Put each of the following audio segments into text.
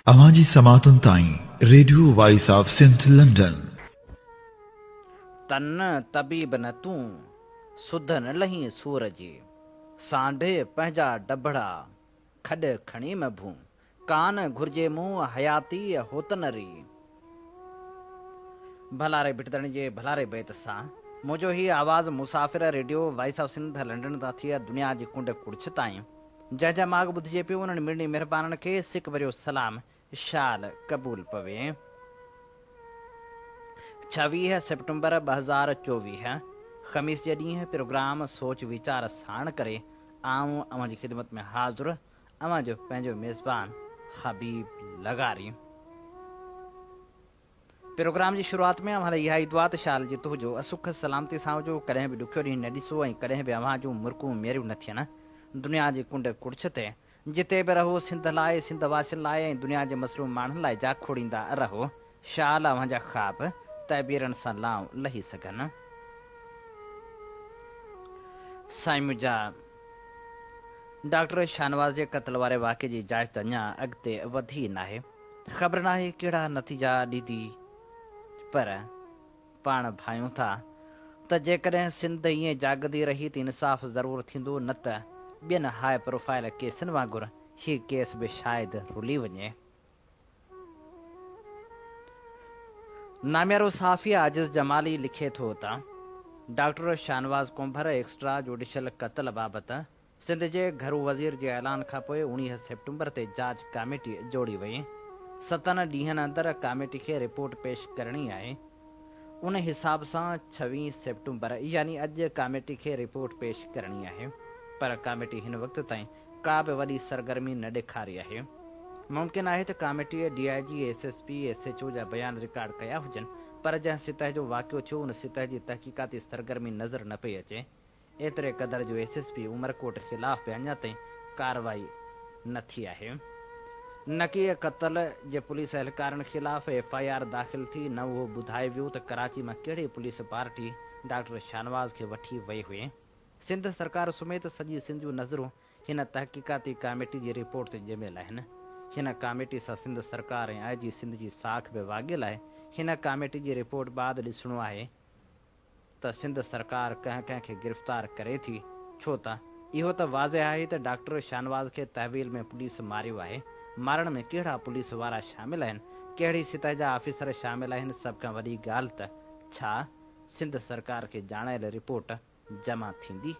अवाजी समातुन ताई radio voice of Sindh London. तन तबीब न तूं सुध न लही सूरज सांढे पंहिंजा डबड़ा खॾ खणी म भूं कान घुर्जे मूं हयाती होतनरी। भलारे बिटदण जे भलारे बैत सां मुंहिंजो ही आवाज़ मुसाफ़िर radio voice of Sindh London तां थी दुनिया जी कुंड कुड़छ ताईं जंहिंजा माॻ ॿुधिजे पियो उन्हनि मिड़नी महिरबाननि खे सिक वरियो सलाम शाल क़बूल पवे। 26 सितंबर 2024 ख़मीस जे ॾींहुं प्रोग्राम सोच वीचार साण करे आऊं अव्हां जी ख़िदमत में हाज़ुर अव्हां जो पंहिंजो मेज़बान हबीब लगारी। प्रोग्राम जी शुरूआत में अव्हां इहा ई दुआ त शाल जी तुंहिंजो असुख सलामती सां हुजो, कॾहिं बि ॾुखियो ॾींहुं न ॾिसो ऐं कॾहिं बि अव्हां जूं मुरकूं मेरियूं न थियनि। दुनिया जी कुंड कुड़छ ते जिते बि रहो सिंध लाइ, सिंध वासियुनि लाइ ऐं दुनिया जे मसलूम माण्हुनि लाइ जा खोड़ींदा रहो। शाल अव्हां जा ख़्वाब तइबीरनि सां लाऊं लही सघनि। साईं मुंहिंजा डॉक्टर शाहनवाज़ जे क़त्ल वारे वाक़े जी जांच त अञा अॻिते वधी नाहे। ख़बर नाहे कहिड़ा नतीजा ॾींदी, पर पाण भायूं था त जेकॾहिं सिंध ईअं जाॻंदी रही त इंसाफ़ ज़रूरु थींदो, न त ॿियनि हाई प्रोफाइल केसनि वांगुरु हीउ केस बि शायदि रुली वञे। नामियारो सहाफ़ी आजिज़ जमाली लिखे थो त डॉक्टर शाहनवाज़ कुंभर एक्स्ट्रा जुडिशल क़त्ल बाबति सिंध जे घरू वज़ीर जे ऐलान खां पोइ 19 सितंबर ते जांच कमेटी जोड़ी वई। 7 ॾींहंनि अंदरि कमेटी खे रिपोर्ट पेश करणी आहे। उन हिसाब सां 26 सितंबर यानी अॼु कमेटी खे रिपोर्ट पेश करणी आहे, पर कमेटी हिन वक़्त ताईं का बि वॾी सरगर्मी न ॾेखारी आहे। मुमकिन आहे त कमेटीअ DIG, SSP, SHO जा बयान रिकॉर्ड कया हुजनि, पर जंहिं सितह जो वाक़ियो थियो उन सितह जी तहक़ीक़ाती सरगर्मी नज़र न पई अचे। एतिरे क़दर जो SSP उमरकोट ख़िलाफ़ बि अञा ताईं कार्रवाई न थी आहे। न कि क़त्ल जे पुलिस एहलकारनि ख़िलाफ़ FIR दाख़िल थी, न उहो ॿुधाए वियो त कराची मां कहिड़ी पुलिस पार्टी डॉक्टर शाहनवाज़ खे वठी वई हुई। सिंध सरकार समेत सॼी सिंध जूं नज़रूं हिन तहक़ीक़ाती कमेटी जी रिपोर्ट ते ॼमियल आहिनि। हिन कमेटी सां सिंध सरकार ऐं IG सिंध जी साख बि वाॻियल आहे। हिन कमेटी जी रिपोर्ट बाद ॾिसणो आहे त सिंध सरकार कंहिं कंहिंखे गिरफ़्तार करे थी, छो त इहो त वाज़े आहे त डॉक्टर शाहनवाज़ खे तहवील में पुलिस मारियो आहे। मारण में कहिड़ा पुलिस वारा शामिल आहिनि, कहिड़ी सितह जा ऑफिसर शामिल आहिनि, सभ खां वॾी ॻाल्हि त छा सिंध सरकार खे ॼाणायल रिपोर्ट जमा थींदी।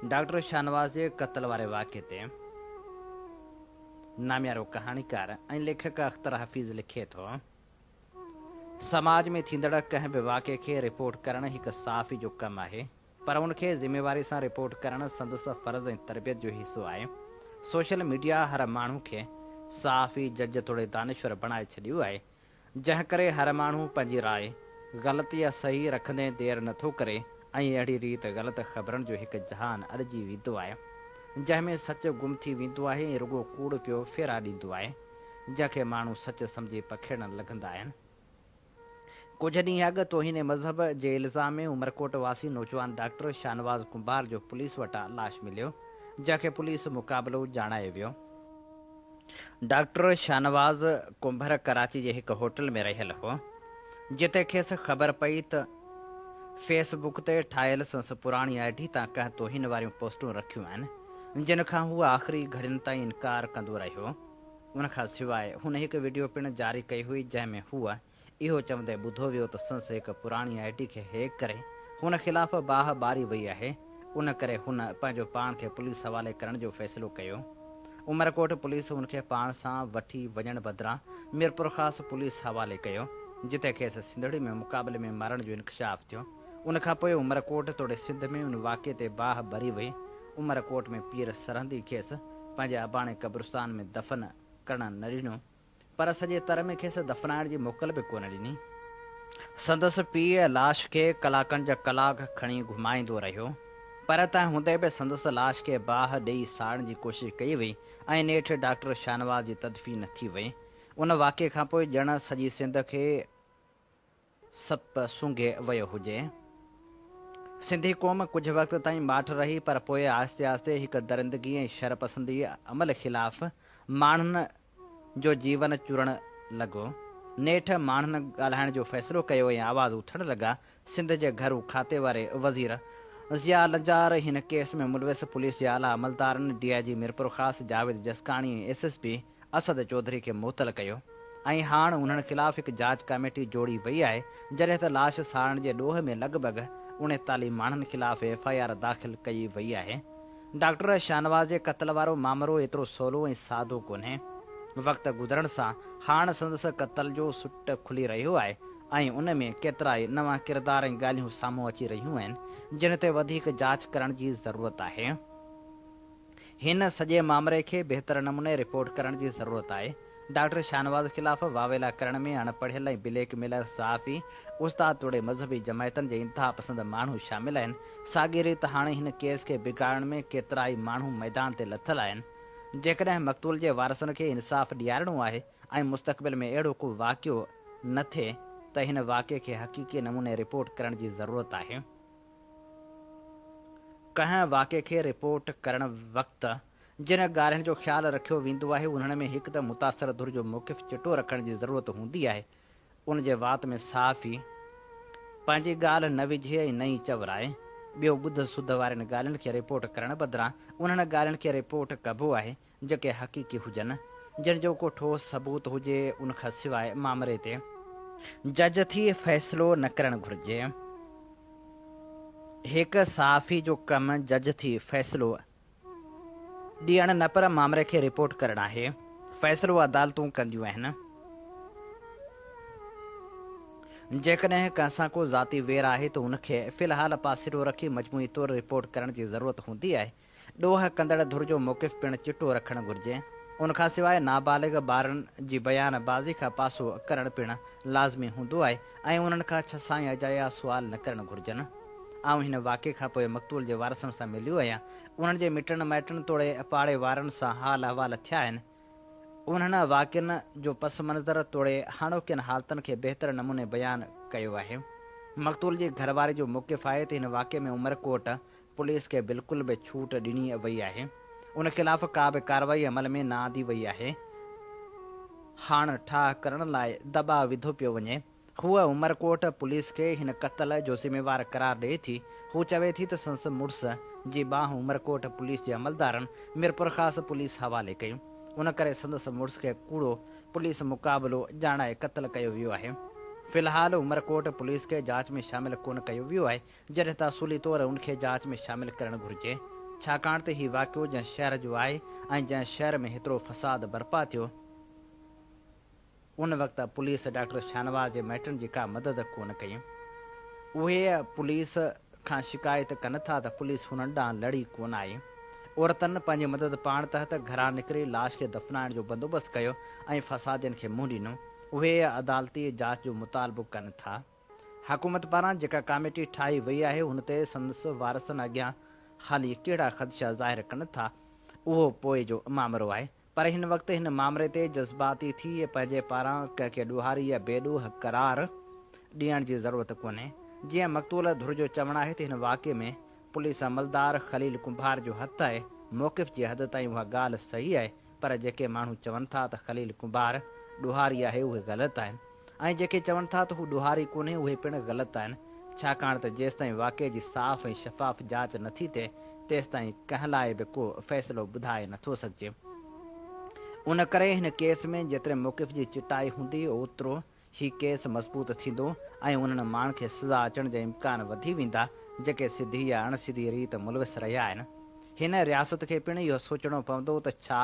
डॉक्टर शाहनवाज़ जे क़त्ल वारे वाक़े ते नामियारो कहाणीकार ऐं लेखक अख्तर हफ़ीज़ लिखे थो, समाज में थींदड़ कंहिं बि वाक़े खे रिपोर्ट करणु हिकु सहाफ़ी जो कमु आहे, पर उनखे ज़िम्मेवारी सां रिपोर्ट करणु संदसि फ़र्ज़ ऐं तरबियत जो हिसो आहे। सोशल मीडिया हर माण्हू खे सहाफ़ी, जज तोड़े दानिश्वर बणाए छॾियो आहे, जंहिं करे हर माण्हू पंहिंजी राय ग़लति या सही रखंदे देरि नथो करे ऐं अहिड़ी रीति ग़लति ख़बरनि जो हिकु जहान अॾिजी वेंदो आहे, जंहिंमें सच गुम थी वेंदो आहे ऐं रुॻो कूड़ पियो फेरा ॾींदो आहे, जंहिंखे माण्हू सच सम्झी पखेड़ण लॻंदा आहिनि। कुझु ॾींहं अॻु तोहीन मज़हब जे इल्ज़ाम में उमरकोट वासी नौजवान डॉक्टर शाहनवाज़ कुंभार जो पुलिस वटां लाश मिलियो, जंहिंखे पुलिस मुक़ाबिलो ॼाणाए वियो। डॉक्टर शाहनवाज़ कुंभर कराची जे हिकु होटल में रहियल हो, जिते खेसि ख़बर पई त फेसबुक ते ठाहियल संसि पुराणी ID तां कंहिं तोहीन वारियूं पोस्टूं रखियूं आहिनि, जिन खां हू आख़िरी घड़ियुनि ताईं इनकार कंदो रहियो। उनखां सवाइ हुन हिकु वीडियो पिणु जारी कई हुई, जंहिंमें हूअ इहो चवंदे ॿुधो वियो त संसि हिकु पुराणी ID खे हैक करे हुन ख़िलाफ़ बाह ॿारी वई आहे। उन करे हुन पंहिंजो पाण खे पुलिस हवाले करण जो फ़ैसिलो कयो। उमरकोट पुलिस हुनखे पाण सां वठी वञण बदिरां मीरपुर ख़ासि पुलिस हवाले कयो, जिते खेसि सिंधड़ी में मुक़ाबले में मारण जो इंकशाफ़ थियो। उनखां पोइ उमरकोट तोड़े सिंध में उन वाक़े ते बाह भरी वई। उमरकोट में पीर सरहंदी खेसि पंहिंजे अबाणे क़ब्रिस्तान में दफ़न करणु न ॾिनो, पर सॼे तर में खेसि दफ़नाइण जी मोकल बि कोन ॾिनी। संदसि पीउ लाश खे कलाकनि जा कलाक खणी घुमाईंदो रहियो, पर तंहिं हूंदे बि संदसि लाश खे बाह ॾेई साड़ण जी कोशिशि कई वई ऐं नेठि डॉक्टर शाहनवाज़ जी तदफ़ीन थी वई। उन वाक़े खां पोइ ॼण सॼी सिंध खे सप सूंघे वियो हुजे। सिंधी क़ौम कुझु वक़्त ताईं माठ रही, पर पोइ आहिस्ते आहिस्ते हिकु दरिंदगी ऐं शरपसंदी अमल ख़िलाफ़ माण्हुनि जो जीवन चुरण लॻो। नेठ माण्हुनि ॻाल्हाइण जो फ़ैसिलो कयो ऐं आवाज़ उथणु लॻा। सिंध जे घरू खाते वारे वज़ीर ज़िया लंजार हिन केस में मुलविस पुलिस जे आला अमलदारनि DIG मीरपुर ख़ासि जावेद जसकाणी ऐं SSP असद चौधरी खे मुअतल कयो ऐं हाणे उन्हनि ख़िलाफ़ हिकु जांच कमेटी जोड़ी वई आहे, जॾहिं त लाश साड़ण जे ॾोह में लॻभॻि 39 माण्हुनि ख़िलाफ़ FIR दाख़िल कई वई आहे। डॉक्टर शाहनवाज़ जे क़त्ल वारो मामिलो एतिरो सवलो ऐं सादो कोन्हे। वक़्तु गुज़रण सां हाणे संदसि क़त्ल जो सुट खुली रहियो आहे ऐं उन में केतिरा ई नवां किरदार ऐं ॻाल्हियूं साम्हूं अची रहियूं आहिनि, जिन ते वधीक जांच करण जी ज़रूरत आहे। हिन सॼे मामले खे बहितर नमूने रिपोर्ट करण जी ज़रूरत आहे। डॉक्टर शाहनवाज़ ख़िलाफ़ वावेला करण में अणपढ़ियल ऐं ब्लैक मेलर सहाफ़ी, उस्ताद तोड़े मज़हबी जमायतनि जे इंतिहा पसंद माण्हू शामिल आहिनि। साॻी रीति हाणे हिन केस खे बिगाड़ण में केतिरा ई माण्हू मैदान ते लथल आहिनि। जेकॾहिं मक़तूल जे वारसनि खे इंसाफ़ ॾियारणो आहे ऐं मुस्तक़बिल में अहिड़ो को वाक़ियो न थिए त हिन वाक़िए खे हक़ीक़ी नमूने रिपोर्ट करण जी ज़रूरत आहे। कंहिं वाक़िए खे रिपोर्ट करण वक़्तु जिन ॻाल्हियुनि जो ख़्यालु रखियो वेंदो आहे, उन्हनि में हिकु त मुतासिर धुर जो मौक़िफ़ चिटो रखण जी ज़रूरत हूंदी आहे। उन जे वात में सहाफ़ी पंहिंजी ॻाल्हि न विझे ऐं न ई चवराए। ॿियो, ॿुध सुध वारनि ॻाल्हियुनि खे रिपोर्ट करण बदिरां उन्हनि ॻाल्हियुनि खे रिपोर्ट कबो आहे जेके हक़ीक़ी हुजनि, जिन जो को ठोस सबूत हुजे। उनखां सवाइ मामले ते जज थी फ़ैसिलो न करणु घुरिजे। हिकु सहाफ़ी जो कमु जज थी फ़ैसिलो ॾियणु न पर मामले खे रिपोर्ट करणु आहे। फ़ैसिलो अदालतूं कंदियूं आहिनि। जेकॾहिं कंहिंसां को ज़ाती वेर आहे त उनखे फ़िलहाल पासीरो रखी मजमूई तौरु रिपोर्ट करण जी ज़रूरत हूंदी आहे। ॾोह कंदड़ धुर जो मौक़िफ़ पिणु चिटो रखणु घुरिजे। उनखां सवाइ नाबालिग ॿारनि जी बयानबाज़ी खां पासो करणु पिणु लाज़मी हूंदो आहे ऐं उन्हनि खां छसां ऐं अजाया सुवाल न करणु घुरिजनि। आउं हिन वाक़िए खां पोइ मक़तूल जे वारसनि सां मिलियो आहियां। उन्हनि जे मिटनि माइटनि तोड़े पाड़े वारनि सां हाल अहिवाल थिया आहिनि। उन्हनि वाक़िअनि जो पस मंज़र तोड़े हाणोकियुनि हालतुनि खे बहितर नमूने बयानु कयो आहे। मक़तूल जी घरवारी जो मौक़िफ़ आहे त हिन वाक़िए में उमरकोट पुलिस खे बिल्कुलु बि छूट ॾिनी वई आहे। उन ख़िलाफ़ का बि कार्रवाई अमल में न आंदी वई आहे। हाणे ठाह करण लाइ दॿाउ विधो पियो वञे। हूअ उमरकोट पुलिस खे हिन क़त्ल जो ज़िम्मेवार करार ॾिए थी। हू चवे थी त संस मुड़ुस जी बांह उमरकोट पुलिस जे अमलदारनि मीरपुर ख़ासि पुलिस हवाले कयूं। उन करे संदसि मुड़ुस खे कूड़ो पुलिस मुक़ाबिलो ॼाणाए क़त्ल कयो वियो आहे। फ़िलहाल उमरकोट पुलिस खे जांच में शामिल कोन कयो वियो आहे, जॾहिं त असूली तौरु उनखे जांच में शामिल करणु घुरिजे, छाकाणि त हीउ वाक़ियो जंहिं शहर जो आहे ऐं जंहिं शहर में हेतिरो फ़साद बर्पा थियो, उन वक़्तु पुलिस डॉक्टर शाहनवाज़ जे माइटनि जी का मदद कोन कई। उहे पुलिस खां शिकायत कनि था त पुलिस हुननि ॾांहुं लड़ी कोन आई। औरतनि पंहिंजी मदद पाण तहत घरां निकिरी लाश खे दफ़नाइण जो बंदोबस्तु कयो ऐं फ़सादियुनि खे मुंहुं ॾिनो। उहे अदालती जांच जो मुतालबो कनि था। हुकूमत पारां जेका कमेटी ठाही वई आहे, हुन ते संदसि वारसनि अॻियां हाली कहिड़ा ख़दशा ज़ाहिर कनि था, उहो पोइ जो मामिलो आहे। पर हिन वक़्तु हिन मामले ते जज़्बाती थी पंहिंजे पारां कंहिंखे ॾोहारी या बेॾोह करार ॾियण जी ज़रूरत कोन्हे। जीअं मक़तूल धुर जो चवणु आहे त हिन वाक़िए में पुलिस अमलदार ख़लील कुंभार जो हथु आहे। मौक़िफ़ जी हद ताईं उहा ॻाल्हि सही आहे, पर जेके माण्हू चवनि था त ख़लील कुंभार ॾोहारी आहे, उहे ग़लति आहिनि ऐं जेके चवनि था त हू ॾोहारी कोन्हे, उहे पिणु ग़लति आहिनि, छाकाणि त जेसिताईं वाक़िए जी साफ़ ऐं शफ़ाफ़ जांच नथी थिए, तेसिताईं कंहिं लाइ बि को फ़ैसिलो ॿुधाए नथो सघिजे। उन करे हिन केस में जेतिरे मौक़िफ़ जी चिटाई हूंदी, ओतिरो ही केस मज़बूत थींदो ऐं उन्हनि माण्हुनि खे सज़ा अचण जा इम्कान वधी वेंदा जेके सिधी या अणसिधी रीति मुलविस रहिया आहिनि। हिन रियासत खे पिणु इहो सोचणो पवंदो त छा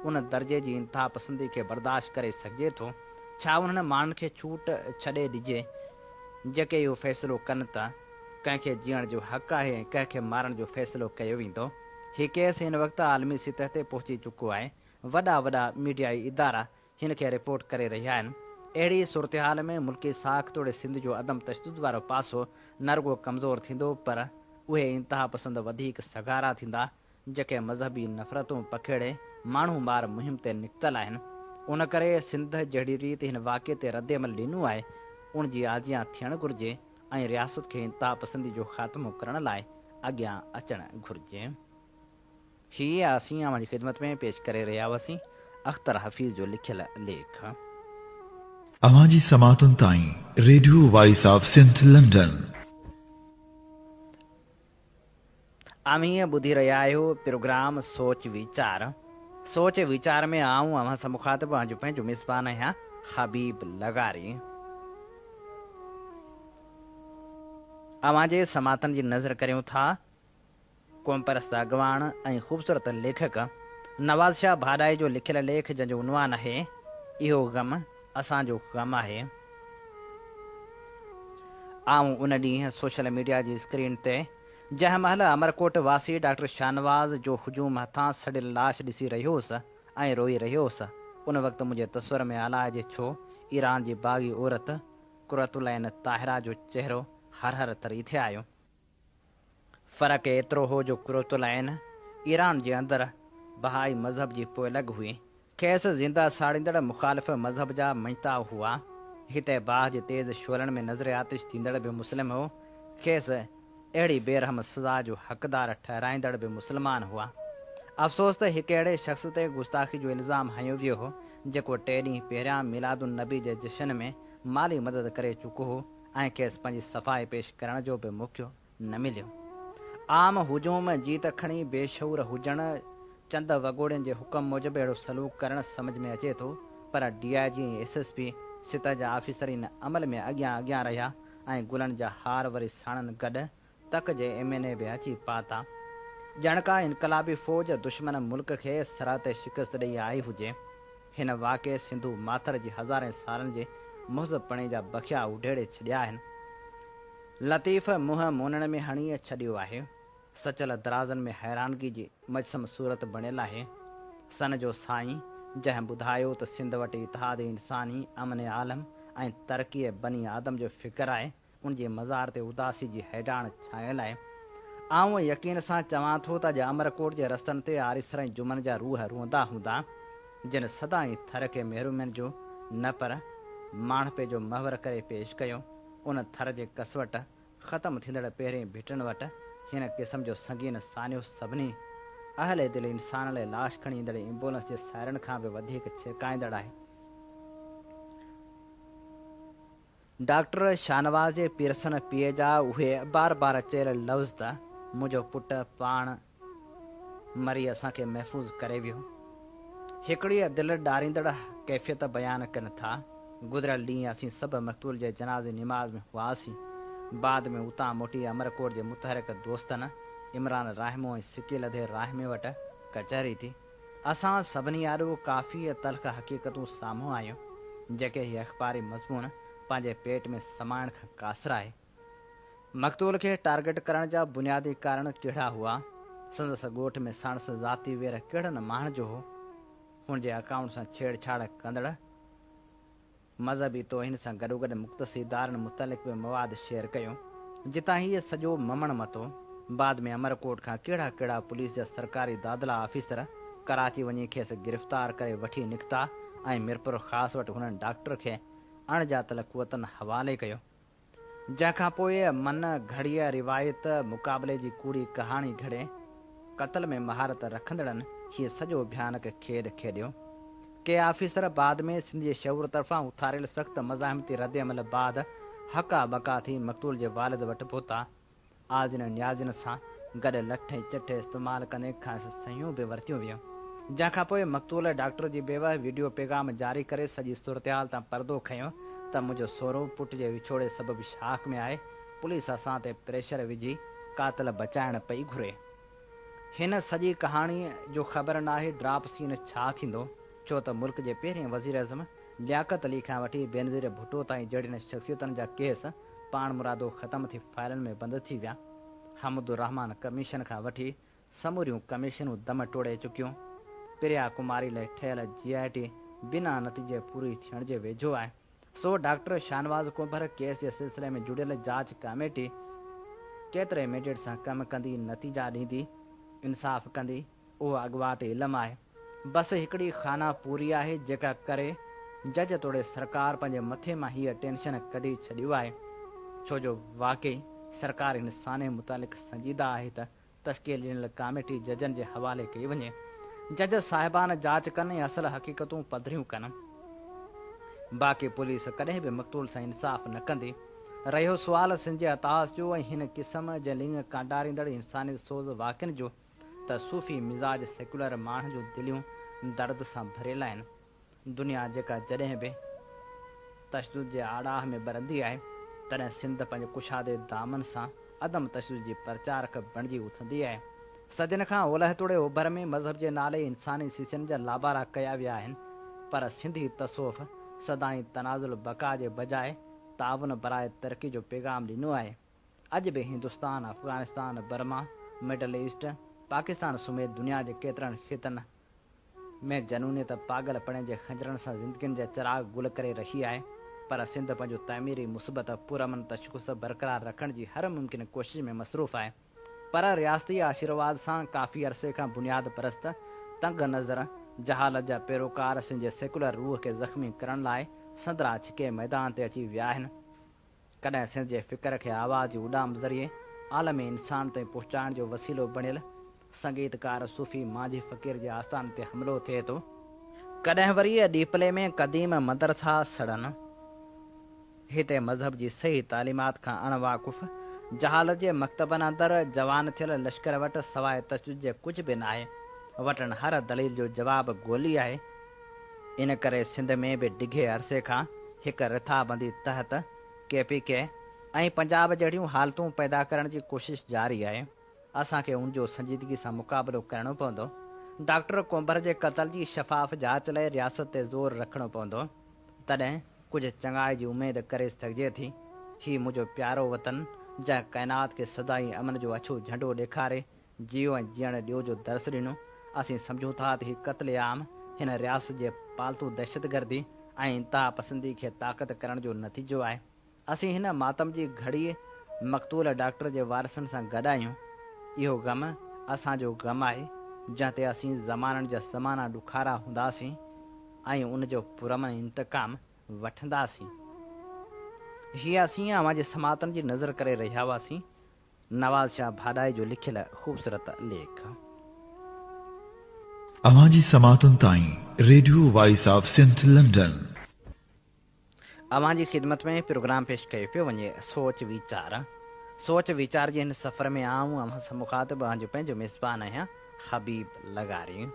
उन दर्जे जी इंतिहा पसंदी खे बर्दाश्त करे सघिजे थो। छा उन्हनि माण्हुनि खे छूट छॾे ॾिजे जेके इहो फ़ैसिलो कनि था कंहिंखे जीअण जो हक़ आहे ऐं कंहिंखे मारण जो फ़ैसिलो कयो वेंदो। हीउ केस हिन वक़्तु आलमी सतह ते पहुची चुको आहे। वॾा वॾा मीडियाई इदारा हिन खे रिपोर्ट करे रहिया आहिनि। अहिड़ी सूरत हाल में मुल्की साख तोड़े सिंध जो अदम तशदुद वारो पासो न रुॻो कमज़ोर थींदो, पर उहे इंतिहा पसंद वधीक सगारा थींदा जेके मज़हबी नफ़रतूं पखेड़े माण्हू मार मुहिम ते निकितल आहिनि। उन करे सिंध जहिड़ी रीति हिन वाक़िए ते रद्द अमल ॾिनो आहे, उन जी आजियां थियणु घुरिजे ऐं रियासत खे इंतहा पसंदी जो ख़ात्मो करण लाइ अॻियां अचणु घुरिजे। हीअ असीं अव्हां जी ख़िदमत में पेश करे रहिया हुआसीं अख़्तर हफ़ीज़ जो लिखियल लेख। अव्हां जी समातुनि ताईं radio voice of Sindh London. आमीं ॿुधी रहिया आहियो प्रोग्राम सोच वीचार। सोच वीचार में आऊं अव्हां सां मुखातिब आहियां, पंहिंजो मिसबान आहियां हबीब लगारी। अव्हां जे समातनि जी नज़र करियूं था क़ौमपरस्त अॻवान ऐं ख़ूबसूरत लेखक नवाज़ शाह भाॾाई जो लिखियल लेख, जंहिंजो उनवान आहे इहो ग़म असांजो ग़म आहे। आऊं उन ॾींहुं सोशल मीडिया जी स्क्रीन ते जंहिं महिल अमरकोट वासी डॉक्टर शाहनवाज़ जो हुजूम हथां सड़ियल लाश ॾिसी रहियो हुउसि ऐं रोई रहियो हुउसि, उन वक़्तु मुंहिंजे तस्वर में अलाए छो ईरान जी बाग़ी औरत कुरतुलैन ताहिरा जो चहिरो हर हर तरी थे आयो। फ़र्क़ु एतिरो हो जो कुरतुलैन ईरान जे अंदरि बहाई मज़हब जी पोइलॻ हुई, खेसि ज़िंदा साड़ींदड़ मुख़ालिफ़ मज़हब जा मञता हुआ। हिते बाहि जे तेज़ शोलनि में नज़र आतिश थींदड़ बि मुस्लिम हो, खेसि अहिड़ी बेरहम सज़ा जो हक़दार ठहिराईंदड़ बि मुस्लमान हुआ। अफ़सोस त हिकु अहिड़े शख़्स ते गुस्ताखी जो इल्ज़ाम हयो वियो हो जेको 3 ॾींहं पहिरियां मिलादुन नबी जे जशन में माली मदद करे चुको हो ऐं खेसि पंहिंजी सफ़ाई पेश करण जो बि मौक़ो न मिलियो। आम हुजूम जीत खणी बेशऊर हुजणु, चंद वॻोड़ियुनि जे हुकम मूजिबि अहिड़ो सलूक करणु सम्झ में अचे थो, पर DIG ऐं SSP सित जा आफ़ीसर इन अमल में अॻियां रहिया ऐं गुलनि जा हार वरी साणनि गॾु तक जे MNA बि अची पाता। ॼण का इनक़लाबी फ़ौज दुश्मन मुल्क खे सरहद ते शिकस्त ॾेई आई हुजे। हिन वाक़े सिंधु माथर जी हज़ारे सालनि जे मुहज़बपणे जा बखिया उडेड़े छॾिया आहिनि। लतीफ़ मुंहुं मोनण में हणी छॾियो आहे। सचल दराज़नि में हैरानगी जी मजसम सूरत बणियल आहे। सन जो साईं जंहिं ॿुधायो त सिंध वटि इतिहाद इंसानी अमन आलम ऐं तरक़ीअ बनी आदम जो फ़िक्र आहे, उन जे मज़ार ते उदासी जी हैडाण छायल आहे। आऊं यकीन सां चवां थो त अॼु अमरकोट जे रस्तनि ते आरिसर ऐं जुमन जा रूह रोंदा हूंदा, जिन सदाईं थर खे महिरूमनि जो न पर माण्हपे जो महवर करे पेश कयो। उन थर जे कसवट ख़तमु थींदड़ पहिरें भिटनि वटि हिन क़िस्म जो संगीन सानियो सभिनी अहले दिल इंसान लाइ लाश खणी ईंदड़ एम्बुलेंस जे सायरन खां बि वधीक छिकाईंदड़ आहे। डॉक्टर शाहनवाज़ जे पीरसन पीउ जा उहे बार बार चयल लफ़्ज़ त मुंहिंजो पुटु पाण मरी असांखे महफ़ूज़ करे वियो, हिकिड़ी दिलि ॾारींदड़ कैफ़ियत बयानु कनि था। गुज़िरियल ॾींहुं असीं सभु मक़तूल जे जनाज़े निमाज़ में हुआसीं। बाद में उतां मोटी अमरकोट जे मुतहरिक दोस्तनि इमरान राहिमो ऐं सिकील अधे राहिमे वटि कचहरी थी। असां सभिनी आॾो काफ़ी तल्ख़ हक़ीक़तूं साम्हूं आयूं, जेके हीअ अख़बारी मज़मून पंहिंजे पेट में समाइण खां क़ासिर आहे। मक़तूल खे टारगेट करण जा बुनियादी कारण कहिड़ा हुआ? संदसि ॻोठ में सणसि ज़ाती वेर कहिड़नि माण्हुनि जो हो? हुन जे अकाउंट सां छेड़छाड़ कंदड़ मज़हबी तोहिन सां गॾोगॾु मुख़्तसिदारनि मुतलिक़ बि मवाद शेयर कयो, जितां हीअ सॼो ममण मतो। बाद में अमरकोट खां कहिड़ा कहिड़ा पुलिस जा सरकारी दादला ऑफिसर कराची वञी खेसि गिरफ़्तार करे वठी निकिता ऐं मिरपुर ख़ासि वटि हुननि डॉक्टर खे अणॼातल कुवतनि हवाले कयो। जंहिंखां पोइ मन घड़ीअ रिवायत मुक़ाबले जी कूड़ी कहाणी घड़े क़त्ल में महारत रखंदड़नि हीअ सॼो भयानक खेॾ खेॾियो। के ऑफिसर बाद में सिंध जे शऊर तरफ़ां उथारियल सख़्त मज़ाहिमती रद्द अमल बाद हका बका थी मक़तूल जे वालिद वटि पहुता। आज़िन न्याज़िन सां गॾु लठे चटे इस्तेमालु कंदे खां सयूं बि वरितियूं वियूं। जंहिंखां पोइ मक़तूल डॉक्टर जी बेवा वीडियो पैगाम जारी करे सॼी सूरतहाल तां परदो खयो त मुंहिंजो सहुरो पुट जे विछोड़े सबबि शाख में आहे। पुलिस असां ते प्रेशर विझी कातिल बचाइण पई घुरे। हिन सॼी कहाणी जो ख़बर नाहे ड्राप सीन छा थींदो, छो त मुल्क जे पहिरें वज़ीर अज़म लियाकत अली खां वठी बेनज़ीर भुट्टो ताईं जहिड़ियुनि शख़्सियतनि जा केस पाण मुरादो ख़तमु थी फाइलनि में बंदि थी विया। हमदुर रहमान कमीशन खां वठी समूरियूं कमीशनूं दम टोड़े चुकियूं। प्रिया कुमारी लाइ ठहियल GIT बिना नतीजे पूरी थियण जे वेझो आहे। सो डॉक्टर शाहनवाज़ कुंभर केस जे सिलसिले में जुड़ियल जांच कमेटी केतिरे मेडिएट सां कमु कंदी, नतीजा ॾींदी, इंसाफ़ कंदी, उहो अॻुवाट इल्मु आहे। बसि हिकिड़ी खाना पूरी आहे जेका करे जज तोड़े सरकार पंहिंजे मथे मां हीअ टेंशन कढी छॾियो आहे। छो जो वाकई सरकार इंसान जे मुतालिक़ संजीदा आहे त तश्कील ॾिनल कमेटी जजनि जे हवाले कई वञे। जज साहिबान जांच कनि ऐं असल हक़ीक़तूं पधरियूं कनि। बाक़ी पुलिस कॾहिं बि मक़तूल सां इंसाफ़ न कंदी। रहियो सुवाल सिंध जे अताश जो ऐं हिन क़िस्म जे लिंग कांडारींदड़ इंसानी सोज़ वाक़िअनि जो, त सूफ़ी मिज़ाज सेकुलर माण्हुनि जूं दिलियूं दर्द सां भरियल आहिनि। दुनिया जेका जॾहिं बि तशदुद जे आड़ाह में बरंदी आहे, तॾहिं सिंध पंहिंजे कुशादे दामन सां अदम तशदुद जी प्रचारक बणिजी उथंदी आहे। सदियुनि खां ओलह तोड़े ओभर में मज़हब जे नाले इंसानी सीसनि जा लाबारा कया विया आहिनि, पर सिंधी तसोफ़ सदाई तनाज़ुल बका जे बजाए ताउन बराए तरक़ी जो पैगाम ॾिनो आहे। अॼु बि Hindustan, Afghanistan, Burma, middle east, Pakistan समेत दुनिया जे केतिरनि ख़ितनि में जनूनियत पागलपणे जे खंजरनि सां ज़िंदगियुनि जा चिराग गुल करे रही आहे। पर सिंध पंहिंजो तामीरी मुस्बत पुरमन तशख़ुस बरक़रार रखण जी हर मुमकिन कोशिश में मसरूफ़ आहे। पर रियासती आशीर्वाद सां काफ़ी अरसे खां बुनियाद परस्त तंग नज़र जहालत जा पैरोकार सिंध जे सेकुलर रूह खे ज़ख़्मी करण लाइ संदरा छिके मैदान ते अची विया आहिनि। कॾहिं सिंध जे फ़िक्र खे आवाज़ जी उॾाम ज़रिए आलमी इंसान ताईं पहुचाइण जो वसीलो बणियल संगीतकार सूफ़ी मांझी फ़क़ीर जे आस्थान ते हमिलो थिए थो। कॾहिं वरी ॾीपले में क़दीम मदरसा सड़नि। हिते मज़हब जी सही तालीमात खां अणवाक़ुफ़ जहालत जे मकतबनि अंदरि जवान थियल लश्कर वटि सवाइ तशदुद जे कुझु बि न आहे। वटनि हर दलील जो जवाबु ॻोल्ही आहे। इन करे सिंध में बि डिघे अरसे खां हिकु रिथाबंदी तहत KPK ऐं पंजाब जहिड़ियूं हालतूं पैदा करण जी कोशिश जारी आहे। असांखे उनजो संजीदगी सां मुक़ाबिलो करणो पवंदो। डॉक्टर कोम्बर जे क़त्ल जी शफ़ाफ़ जांच लाइ रियासत ते ज़ोर रखणो पवंदो। तॾहिं कुझु चङाई जी उमेद करे सघिजे थी। हीउ मुंहिंजो प्यारो वतन जंहिं काइनात खे सदाई अमन जो अछो झंडो ॾेखारे जियो ऐं जीअण ॾियो जो दर्स ॾिनो। असीं सम्झूं था त हीउ क़त्ल आम हिन रियासत जे पालतू दहशतगर्दी ऐं इंतिहा पसंदी खे ताक़त करण जो नतीजो आहे। असीं हिन मातम जी घड़ी मक़तूल डॉक्टर जे वारसनि सां गॾु आहियूं। इहो ग़म असांजो ग़म आहे, जंहिं ते असीं ज़माननि जा ज़माना ॾुखारा हूंदासीं ऐं उनजो पुरमन इंतकाम वठंदासीं। हीअ असीं अवां जे समातनि जी नज़र करे रहिया हुआसीं। नवाज़ शाह भाॾाई जो लिखियल ख़ूबसूरत लेख। अवां जी समातुनि ताईं radio voice of Sindh London. अवां जी ख़िदमत में प्रोग्राम पेश कयो पियो वञे सोच वीचार। सोच वीचार जे हिन सफ़र में आऊं अवां सां मुख़ातिब जो पंहिंजो मेज़बान आहियां हबीब लगारी।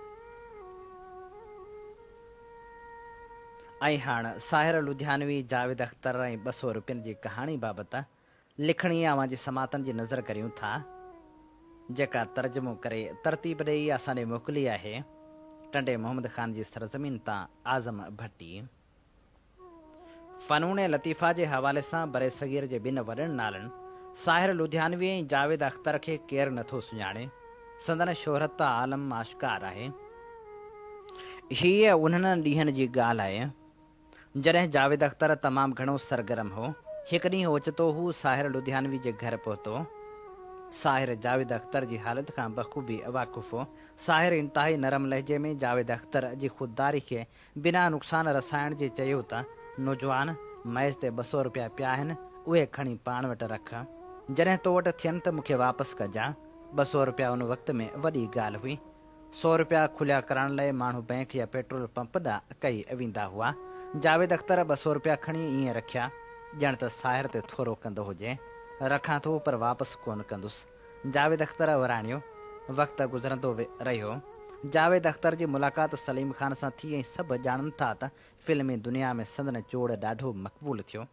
ऐं हाणे साहिर लुधियानवी, जावेद अख़्तर ऐं 200 रुपयनि जी कहाणी बाबति लिखणी अवां जी समातनि जी नज़र करियूं था, जेका तर्जुमो करे तरतीब ॾेई असां ॾे मोकिली आहे टंडे मोहम्मद ख़ान जी सरज़मीन तां आज़म भट्टी। फ़नून लतीफ़ा जे हवाले सां बरे सग़ीर जे ॿिनि वॾनि नालनि साहिर लुधियानवी ऐं जावेद अख़्तर खे केरु नथो सुञाणे। संदन शोहरत त आलम आश्कार आहे। हीअ उन्हनि ॾींहनि जी ॻाल्हि आहे जॾहिं जावेद अख़्तर तमामु घणो सरगर्म हो। हिकु ॾींहुं ओचितो हू साहिर लुधियानवी जे घर पहुतो। साहिर जावेद अख़्तर जी हालत खां बख़ूबी वाक़ुफ़ हो। साहिर इंतिहाई नरम लहजे में जावेद अख़्तर जी ख़ुददारी खे बिना नुक़सान रसाइण जे चयो त नौजवान, मैज़ ते 200 रुपया पिया आहिनि, उहे खणी पाण वटि रख। जॾहिं तो वटि थियनि त मूंखे वापसि कजां। 200 रुपया उन वक़्त में वॾी ॻाल्हि हुई। 100 रुपया खुलिया करण लाइ माण्हू बैंक या पेट्रोल पंप ॾांहुं कई वेंदा हुआ। जावेद अख़्तर 200 रुपया खणी ईअं रखिया ॼण त साहिर ते थोरो कंदो हुजे। रखां थो पर वापसि कोन कंदुसि। जावेद अख़्तर वराणियो। वक़्तु गुज़रंदो रहियो। जावेद अख़्तर जी मुलाक़ात सलीम ख़ान सां थी ऐं सभु ॼाणनि था त फ़िल्मी दुनिया में संदन चोड़ ॾाढो मक़बूल थियो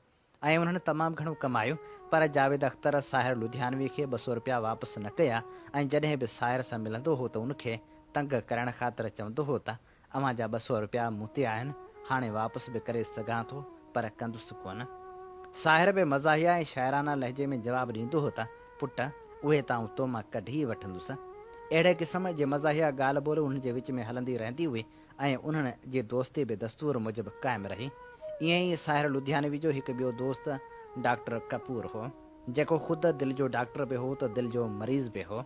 ऐं उन्हनि तमामु घणो कमायो। पर जावेद अख़्तर साहिर लुधियानवी खे 200 रुपया वापसि न कया ऐं जॾहिं बि साहिर सां मिलंदो हो त उनखे तंग करण ख़ातिर चवंदो हो त अवां जा 200 रुपया मूं ते आहिनि, हाणे वापसि बि करे सघां थो पर कंदुसि कोन। साहिर बि मज़ाहिया ऐं शाइराना लहजे में जवाबु ॾींदो हो त पुट उहे तां तो मां कढी वठंदुसि। अहिड़े क़िस्म जे मज़ाहिया ॻाल्हि ॿोल उन्हनि जे विच में हलंदी रहंदी हुई ऐं उन्हनि जी दोस्ती बि दस्तूर मूजिबि क़ाइमु रही। ईअं ई साहिर लुधियानवी जो हिकु ॿियो दोस्त डॉक्टर कपूर हो, जेको ख़ुदि दिलि जो डॉक्टर बि हो त दिलि जो मरीज़ बि हो।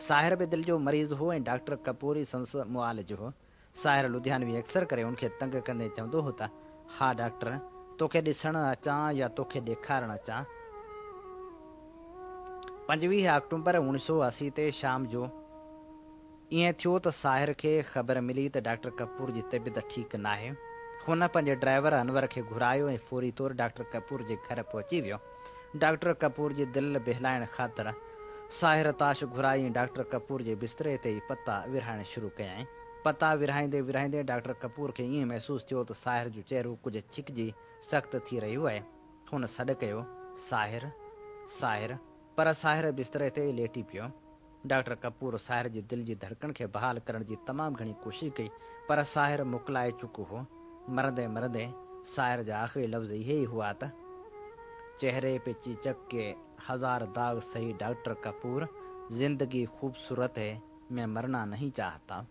साहिर बि दिलि जो मरीज़ हो ऐं डॉक्टर कपूर ई संस मुआलिज हो। साहिर लुधियानवी अक्सर करे उनखे तंग कंदे चवंदो हो त हा डॉक्टर, तोखे ॾिसणु अचां या तोखे ॾेखारणु अचां। 25 अक्टूबर 1980 ते शाम जो ईअं थियो त साहिर खे ख़बर मिली त डॉक्टर कपूर जी तबियत ठीकु नाहे। हुन पंहिंजे ड्राइवर अनवर खे घुरायो ऐं फौरी तौरु डॉक्टर कपूर जे घर पहुची वियो। डॉक्टर कपूर जी दिलि बहलाइण ख़ातिर साहिर ताश घुराई ऐं डॉक्टर कपूर जे बिस्तरे ते ई पता विरहाइण शुरू कयईं। पता विरहाईंदे विरहाईंदे डॉक्टर कपूर खे ईअं महसूसु थियो त साहिर जो चहिरो कुझु छिकिजी सख़्तु थी रहियो आहे। हुन सॾु कयो, साहिर साहिर, पर साहिर बिस्तरे ते ई लेटी पियो। डॉक्टर कपूर साहिर जी दिलि जी धड़कण खे बहाल करण जी तमामु घणी कोशिशि कई, पर साहिर मोकिलाए चुको हो। मरंदे मरंदे साहिर जा आख़िरी लफ़्ज़ इहे ई हुआ त चेहरे पे चीचक के 1000 दाग सही डॉक्टर कपूर, जिंदगी खूबसूरत है, मैं मरना नहीं चाहता।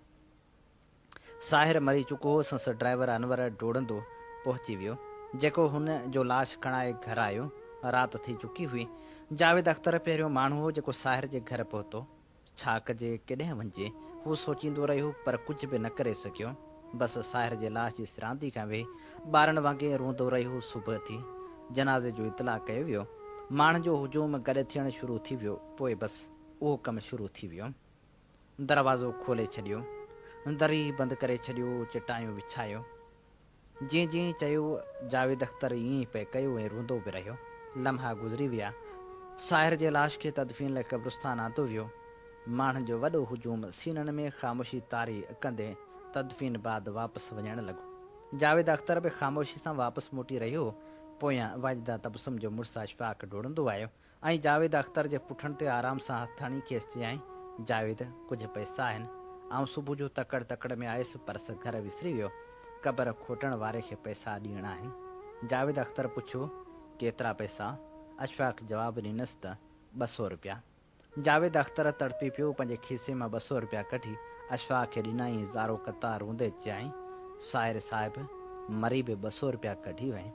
साहिर मरी चुको हो। संस ड्राइवर अनवर डोड़ंदो पहुची वियो, जेको हुन जो लाश खणाए घर आयो। राति थी चुकी हुई। जावेद अख़्तर पहिरियों माण्हू हो जेको साहिर जे घर पहुतो। छा कजे, केॾांहुं वञिजे, हू सोचींदो रहियो, पर कुझु बि न करे सघियो। बसि साहिर जे लाश जी सिरांदी खां वेही ॿारनि वांगुरु रोंदो रहियो। सुबुह थी, जनाज़े जो इतला कयो वियो। माण्हुनि जो हुजूम गॾु थियणु शुरू थी वियो। पोइ बसि उहो कमु शुरू थी वियो। दरवाज़ो खोले छॾियो, दरी बंदि करे छॾियो, चटायूं विछायो। जीअं जीअं चयो, जावेद अख़्तर ईअं ई पिए कयो ऐं रोंदो बि रहियो। लम्हा गुज़री विया। साहिर जे लाश खे तदफ़ीन लाइ क़ब्रिस्तान आंदो वियो। माण्हुनि जो वॾो हुजूम सीननि में ख़ामोशी तारी कंदे तदफ़ीन बाद वापसि वञणु लॻो। जावेद अख़्तर बि ख़ामोशी सां वापसि मोटी रहियो। पोयां वाजिदा तबसुम जो मुड़ुसु अशफ़ाक़ डोड़ंदो आयो ऐं जावेद अख़्तर जे पुठनि ते आराम सां हथु हणी खेसि चयाईं, जावेद, कुझु पैसा आहिनि। आउं सुबुह जो तकड़ तकड़ में आयुसि, पर्स घर विसरी वियो। क़बर खोटण वारे खे पैसा ॾियणा आहिनि। जावेद अख़्तर पुछियो, केतिरा पैसा? अशफ़ाक़ जवाबु ॾिनसि त 200 रुपया। जावेद अख़्तर तड़पी पियो। पंहिंजे खीसे मां 200 रुपया कढी अशफ़ाक़ खे ॾिनाई। ज़ारो कतार रोंदे चयाईं, साहिर साहिब, मरी बि 200 रुपया कढी वई।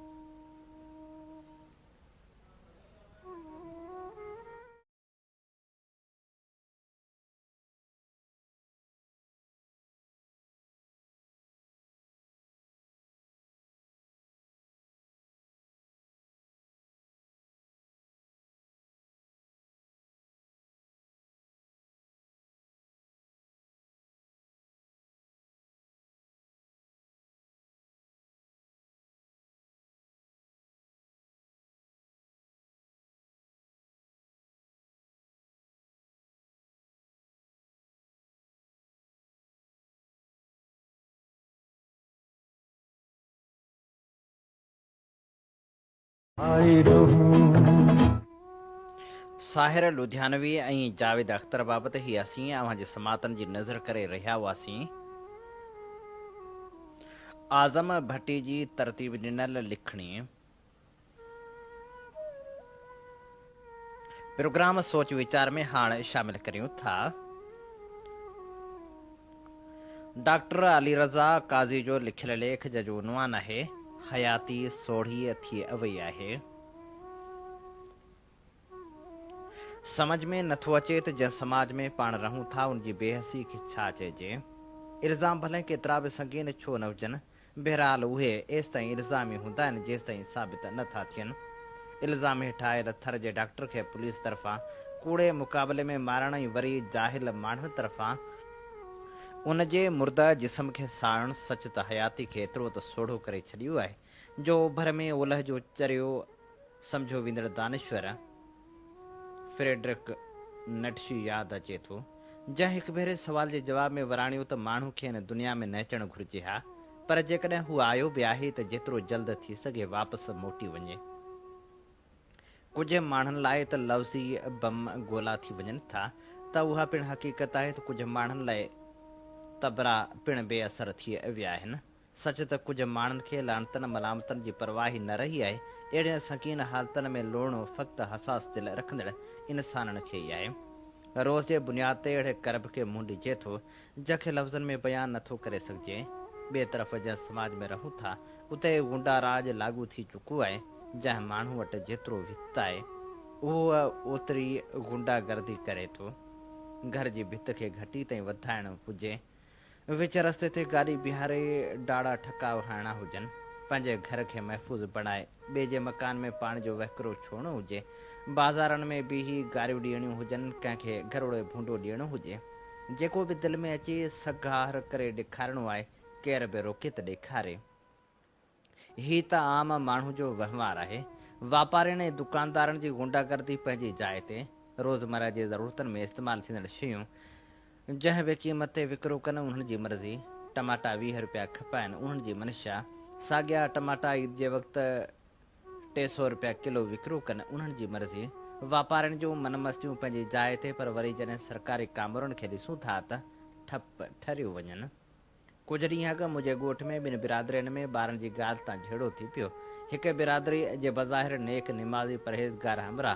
साहिर लुधियानवी ऐं जावेद अख़्तर बाबति ही असीं अव्हां जे समातनि जी नज़र करे रहिया हुआसीं। आज़म भट्टी जी तरतीब ॾिनल लिखणी। प्रोग्राम सोच वीचार में हाणे शामिल करियूं था। डॉक्टर अली रज़ा काज़ी जो लिखियल लेख जो उनवान आहे, हयाती सोढ़ी थी अवई आहे। समझ में नथो अचे त जंहिं समाज में पाण रहूं था उनजी बेहसी खे छा चइजे। इल्ज़ाम भले केतिरा बि संगीन छो न हुजनि, बहरहाल उहे एसि ताईं इल्ज़ाम ई हूंदा आहिनि जेसि ताईं साबित नथा थियनि। इल्ज़ाम हेठि आयल थर जे डॉक्टर खे पुलिस तरफ़ां कूड़े मुक़ाबले में मारण ऐं वरी जाहिल माण्हुनि तरफ़ां उन जे मुर्दा जिस्म खे साड़ण सच त हयाती खे एतिरो त सोढ़ो करे छॾियो आहे जो ओभर में ओलह जो चरियो सम्झो वेंदड़ दानिश्वर फ्रेडरिक नटशी यादि अचे थो, जंहिं हिकु भेरे सवाल जे जवाब में वराणियो त माण्हू खे हिन दुनिया में न अचणु घुरिजे हा, पर जेकॾहिं हू आयो बि आहे त जेतिरो जल्द थी सघे वापसि मोटी वञे। कुझु माण्हुनि लाइ त लफ़्ज़ी बम ॻोल्हा थी वञनि था त उहा पिणु हक़ीक़त आहे त कुझु माण्हुनि लाइ तबरा पिणु बेअसर थी विया आहिनि। सच त कुझु माण्हुनि खे लानतनि मलामतनि जी परवाही न रही आहे। अहिड़े संगीन हालतनि में लोड़णो फ़क़्ति हसास दिलि रखंदड़ इंसाननि खे ई आहे। रोज़ जे बुनियाद ते अहिड़े करब खे मुंहुं ॾिजे थो जंहिंखे लफ़्ज़नि में बयानु नथो करे सघिजे। ॿिए तरफ़ जंहिं समाज में रहूं था उते गुंडा राज लागू थी चुको आहे। जंहिं माण्हू वटि जेतिरो वित आहे उहो ओतिरी गुंडागर्दी करे थो। घर जी भित खे घटी ताईं वधाइणो हुजे, विच रस्ते ते गाॾी बीहारे डाड़ा ठकाव हणणा हुजनि, पंहिंजे घर खे महफ़ूज़ बणाए ॿिए जे मकान में पाण जो वहिकिरो छोड़णो हुजे, बाज़ारनि में बीही गारियूं ॾियणियूं हुजनि, कंहिंखे घरोड़े भूंडो ॾियणो हुजे, जेको बि दिलि में अचे सगार करे ॾेखारिणो आहे, केर बि रोके त ॾेखारे। ही त आम माण्हू जो वहिंवारु आहे। वापारियुनि ऐं दुकानदारनि जी गुंडागर्दी पंहिंजी जाइ ते। रोज़मर्रा जी ज़रूरतनि में इस्तेमालु थींदड़ शयूं जंहिं बि क़ीमत ते विकिरो कनि उन्हनि जी मर्ज़ी। टमाटा 20 रुपया खपाइनि, उन्हनि जी मंशा। साॻिया टमाटा ईद जे वक़्तु 300 रुपया किलो विकिरो कनि, उन्हनि जी मर्ज़ी। वापारियुनि जूं मनमस्तियूं पंहिंजी जाइ ते, पर वरी जॾहिं सरकारी कामरनि खे ॾिसूं था त ठप ठरियूं वञनि। कुझु ॾींहं अॻु मुंहिंजे ॻोठ में ॿिनि बिरादरियुनि में ॿारनि जी ॻाल्हि तां झेड़ो थी पियो। हिकु बिरादरी जे बज़ाहिर नेक निमाज़ी परहेज़गार हमरा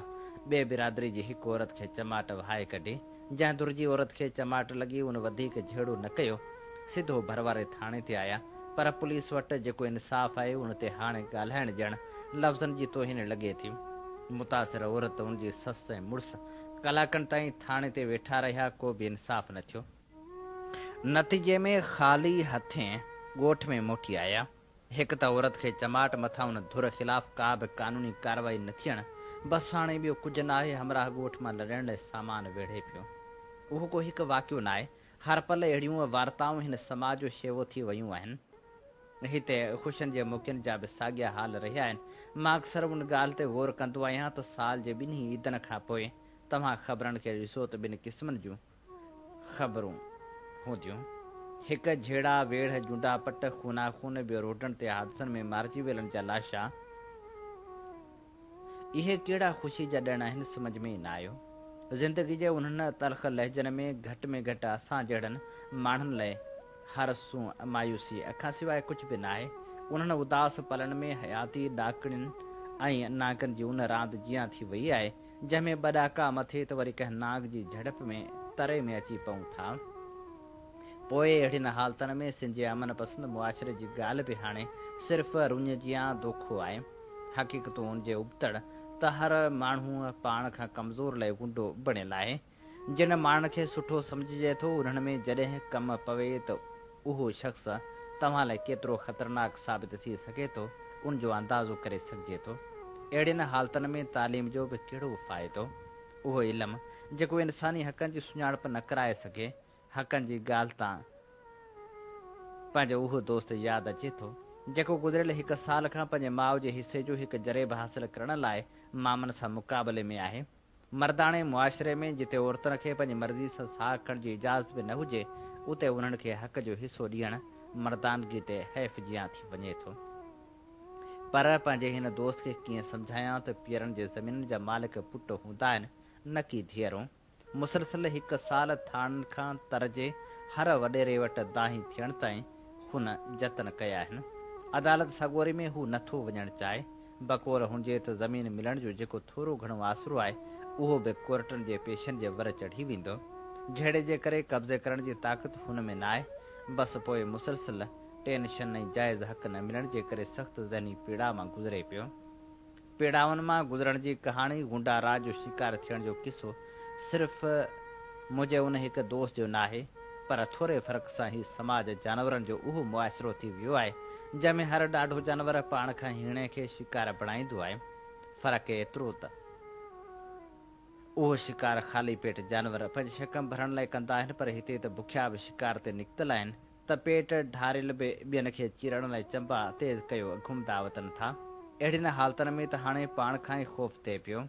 ॿिए बिरादरी जी हिकु औरत खे चमाट वहाए कढी। जंहिं दुर्जी औरत खे चमाट लॻी उन वधीक झेड़ो न कयो, सिधो भरवारे थाणे ते आया। पर पुलिस वटि जेको इंसाफ़ आहे उन ते हाणे ॻाल्हाइण ॼण लफ़्ज़नि जी तोहिन लॻे थी। मुतासिर औरत, उनजी ससु ऐं मुड़ुसु कलाकनि ताईं थाणे ते वेठा रहिया, को बि इंसाफ़ न थियो। नतीजे में ख़ाली हथें ॻोठ में मोटी आया। हिकु त औरत खे चमाट मथां उन धुर ख़िलाफ़ का बि कानूनी कार्रवाई न थियण, बसि हाणे ॿियो कुझु न आहे, हमरा ॻोठ मां लॾण लाइ सामान वेढ़े पियो। उहो को हिकु वाक़ियो न आहे। हर पल अहिड़ियूं वार्ताऊं हिन समाज जो शेवो थी वयूं आहिनि। हिते ख़ुशियुनि जे मौक़नि जा बि साॻिया हाल रहिया आहिनि। मां अक्सर उन ॻाल्हि ते ग़ौर कंदो आहियां त साल जे ॿिन्ही ईदनि खां पोइ तव्हां ख़बरनि खे ॾिसो त ॿिनि क़िस्मनि जूं ख़बरूं हूंदियूं। हिकु झेड़ा वेड़ जूंडा पट खूना खून, ॿियो रोडनि ते हादसनि में मारिजी वियलनि जा लाशा। इहे कहिड़ा ख़ुशी जा ॾिण आहिनि, सम्झ में ई न आयो। ज़िंदगी जे उन्हनि तलख़ लहजनि में घटि असां जहिड़नि माण्हुनि लाइ हरसूं मायूसी खां सवाइ कुझु बि न आहे। उन्हनि उदास पलनि में हयाती ॾाकणियुनि ऐं नागनि जी उन रांदि जीअं थी वई आहे, जंहिंमें ॿ मथे त वरी कंहिं नाग जी झड़प में तरे में अची पऊं था। पोइ अहिड़ियुनि हालतुनि में सिंध अमन पसंदि मुआशिरे जी ॻाल्हि बि हाणे सिर्फ़ु रुञ जियां दोखो आहे। हक़ीक़तूं उन जे उबतड़ त हर माण्हू पाण खां कमज़ोर लाइ गुंडो बणियलु आहे। जिन माण्हुनि खे सुठो सम्झिजे थो, उन्हनि में जॾहिं कमु पवे त उहो शख़्स तव्हां लाइ केतिरो ख़तरनाक साबित थी सघे थो, उन जो अंदाज़ो करे सघिजे थो। अहिड़ियुनि हालतुनि में तालीम जो बि कहिड़ो फ़ाइदो? उहो इल्मु जेको इंसानी हक़नि जी सुञाणप न कराए सघे। हक़नि जी ॻाल्हि तां पंहिंजो उहो दोस्त यादि अचे थो, जेको गुज़िरियल 1 साल खां पंहिंजे माउ जे हिसे जो हिकु जरेब हासिल करण लाइ मामनि सां मुक़ाबले में आहे। मर्दाणे मुआशिरे में जिते औरतुनि खे पंहिंजी मर्ज़ी सां साह खणण जी इजाज़त बि न हुजे, उते उन्हनि खे हक़ जो हिसो ॾियणु मर्दानगी ते हैफ़ जियां थी वञे थो। पर पंहिंजे हिन दोस्त खे कीअं सम्झायां त पीअरनि जे ज़मीन जा मालिक पुट हूंदा आहिनि, न की धीअरूं। मुसलसल 1 साल थाणनि खां तरजे हर वॾेरे वटि दाही थियण ताईं हुन जतन कया आहिनि। अदालत सॻोरे में हू नथो वञणु चाहे। बकोर हुजे त ज़मीन मिलण जो जेको थोरो घणो आसरो आहे, उहो बि कोर्टनि जे पेशनि जे वर चढ़ी वेंदो, जहिड़े जे करे कब्ज़े करण जी ताक़त हुन में न आहे। बसि पोइ मुसलसल टेंशन ऐं जाइज़ हक़ न मिलण जे करे सख़्तु ज़हनी पीड़ा मां गुज़रे पियो। पीड़ाउनि मां गुज़रण जी कहाणी, गुंडा राज जो शिकार थियण जो किसो सिर्फ़ु मुंहिंजे उन हिकु दोस्त जो न आहे, पर थोरे फ़र्क़ सां ही समाज जानवरनि जो उहो मुआशिरो थी वियो आहे, जंहिंमें हर ॾाढो जानवर पाण खां हीणे खे शिकार बणाईंदो आहे। फ़र्क़ु एतिरो त उहो शिकार ख़ाली पेट जानवर पंहिंजी शकम भरण लाइ कंदा आहिनि, पर हिते त बुखिया बि शिकार ते निकितल आहिनि, त पेट ढारियल बि ॿियनि खे चीरण लाइ चंबा तेज़ कयो घुमदा वतन था। अहिड़ियुनि हालतुनि में त हाणे पाण खां ई ख़ौफ़ थिए पियो।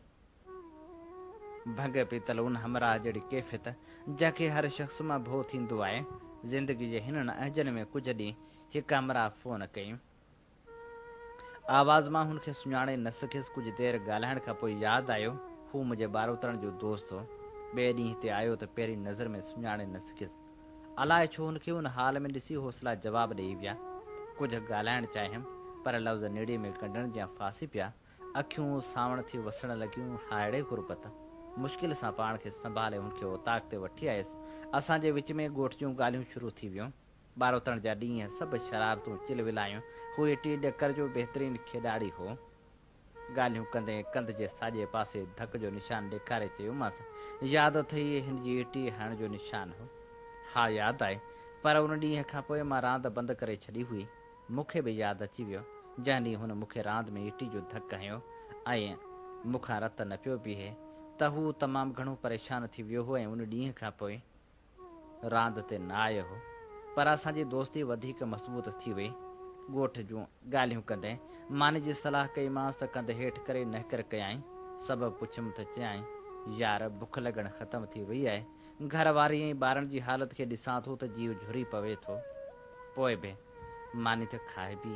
भंग पीतल उन हमराह जहिड़ी कैफ़ियत जंहिंखे हर शख़्स मां भउ थींदो आहे। ज़िंदगी जे हिननि अहजनि में कुझु ॾींहुं हिकु हमराह फ़ोन कई। आवाज़ मां हुनखे सुञाणे न सघियसि। कुझु देरि ॻाल्हाइण खां पोइ यादि आयो हू मुंहिंजे ॿारोतण जो दोस्त हो। ॿिए ॾींहुं हिते आयो त पहिरीं नज़र में सुञाणे न सघियसि। अलाए छो हुनखे उन हाल में ॾिसी हौसला जवाबु ॾेई विया। कुझु ॻाल्हाइण चाहियमि, पर लफ़्ज़ निड़ी में कढण जा फासी पिया। अखियूं सावण थी वसण लॻियूं। हाइड़े गुरबत मुश्किल सां पाण खे संभाले हुनखे उताक ते वठी आयुसि। असांजे विच में ॻोठ जूं ॻाल्हियूं शुरू थी वियूं। ॿारोतण जा ॾींहं सभु शरारतूं चिलविलायूं। हू इटी ॾकर जो बहितरीनु खेॾाड़ी हो। ॻाल्हियूं कंदे कंध जे साॼे पासे धक जो निशान ॾेखारे चयोमांसि, यादि अथई हिन जी इटी हणण जो निशान हो? हा यादि आहे, पर उन ॾींहं खां पोइ मां रांदि बंदि करे छॾी हुई। मूंखे बि यादि अची वियो जंहिं ॾींहुं हुन मूंखे रांदि में इटी जो धकु हयो ऐं मूंखां रत न पियो बीहे त हू तमामु घणो परेशान थी वियो हो ऐं उन ॾींहं खां पोइ रांदि ते न आयो हो। पर असांजी दोस्ती वधीक मज़बूत थी वई। ॻोठ जूं ॻाल्हियूं कंदे मानी जी सलाह कईमांसि त कंधु हेठि करे नहकर कयाई। सबबु पुछियमि त चयाई, यार बुख लॻण ख़तमु थी वई आहे। घर वारी ऐं ॿारनि जी हालत खे ॾिसां थो त जीव झुरी पवे थो। पोइ बि मानी त खाए बि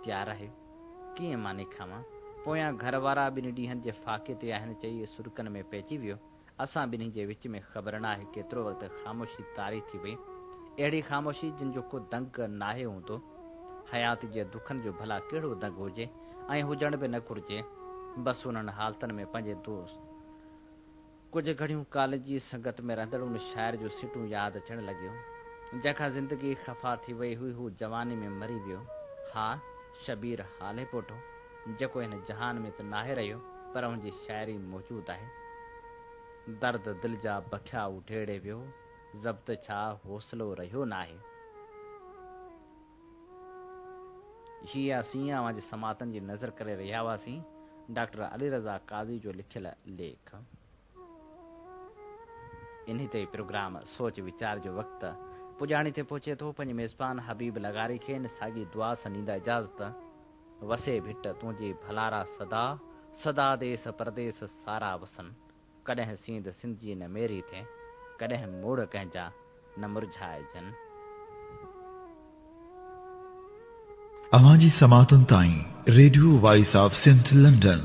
तयारु आहे। कीअं मानी खावां? पोयां घर वारा ॿिनि ॾींहंनि जे फाके ते आहिनि चई सुर्कनि में पइजी वियो। असां ॿिन्ही जे विच में ख़बर न आहे केतिरो वक़्तु ख़ामोशी तारी थी वई। अहिड़ी ख़ामोशी जिन जो को दंग नाहे हूंदो। हयात जे दुखनि जो भला कहिड़ो दंग हुजे ऐं हुजण बि न घुरिजे। बसि उन्हनि हालतनि में पंहिंजे दोस्त कुझु घड़ियूं कॉलेज जी संगत में रहंदड़ उन शाइर जो सिटूं यादि अचणु लॻियो जंहिंखां ज़िंदगी ख़फ़ा थी वई हुई। हू जवानी में मरी वियो। हा, शबीर हाले पोठो जेको हिन जहान में त नाहे रहियो, पर हुनजी शाइरी मौजूदु आहे। दर्द दिलि जा बखिया उधेड़े वियो, ज़ब्त छा हौसलो रहियो नाहे। हीअ असीं अवां जे समातनि जी नज़र करे रहिया हुआसीं डॉक्टर अली रज़ा काज़ी जो लिखियल लेख। इन्ही ते प्रोग्राम सोच वीचार जो वक़्तु पुॼाणी ते पहुचे थो। पंहिंजे मेज़बान हबीब लगारी खे इन साॻी दुआ सां ॾींदा इजाज़त। वसे भिट तुंहिंजी भलारा सदा, सदा देस परदेस सारा वसन। कॾहिं सींद सिंध जी न मेरी थिए, कॾहिं मोड़ कंहिंजा न मुरझाइजनि। अवां जी समातुनि ताईं radio voice of Sindh London